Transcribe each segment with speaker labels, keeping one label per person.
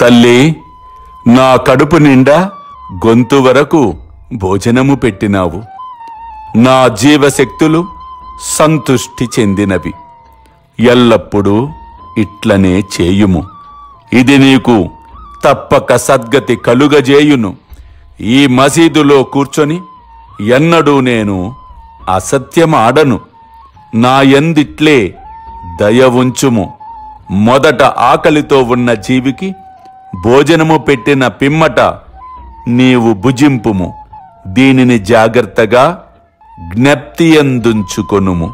Speaker 1: తల్లి, నా కడుపు నిండా గొంతు వరకు భోజనము పెట్టినావు. నా జీవశక్తులు సంతుష్టి చెందినవి. ఎల్లప్పుడూ ఇట్లనే చేయుము. ఇది నీకు తప్పక సద్గతి కలుగజేయును. ఈ మసీదులో కూర్చొని ఎన్నడూ నేను అసత్యమాడను. నా యందిట్లే దయ ఉంచుము. మొదట ఆకలితో ఉన్న జీవికి భోజనము పెట్టిన పిమ్మట నీవు భుజింపుము. దీనిని జాగ్రత్తగా జ్ఞప్తియందుంచుకొనుము.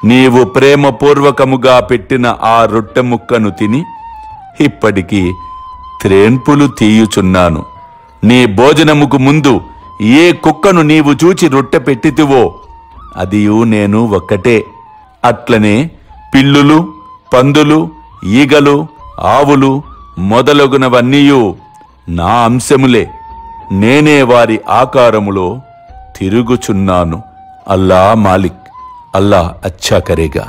Speaker 1: నీవు ప్రేమపూర్వకముగా పెట్టిన ఆ రొట్టె ముక్కను తిని ఇప్పటికీ త్రేన్పులు తీయుచున్నాను. నీ భోజనముకు ముందు ఏ కుక్కను నీవు చూచి రొట్టె పెట్టితివో అదియు నేను ఒక్కటే. అట్లనే పిల్లులు, పందులు, ఈగలు, ఆవులు మొదలగునవన్నీయు నా అంశములే. నేనే వారి ఆకారములో తిరుగుచున్నాను. అల్లా మాలిక్, అల్లా అచ్చా కరేగా.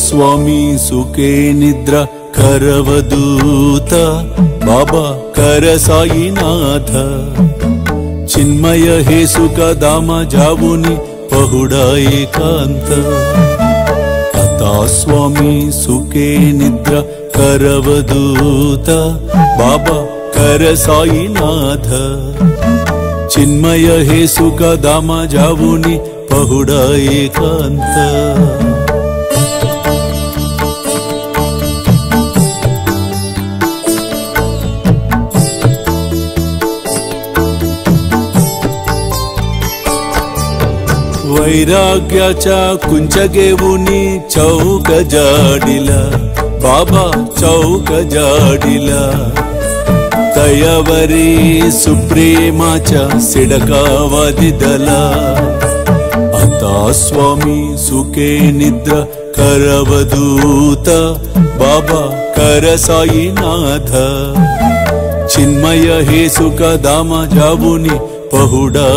Speaker 2: స్వామి సుఖే నిద్ర కరవదూత బాబా కర సాయినాథ చిన్మయ హే సుఖ దామ జావుని పహుడా ఏకాంత అతా స్వామి సుఖే నిద్ర కరవదూత బాబా కర సాయినాథ చిన్మయ హే సుఖ దామ జావుని పహుడా ఏకాంత वैराग्याच्या कुंचगेवुनी चौक जाडिला बाबा चौक जाडिला तयावरी सुप्रेमाच्या सिडकावादिदला आता स्वामी सुखे निद्र करवदूत बाबा कर साईनाथ चिन्मय हे सुख दाम जावुनी पहुडा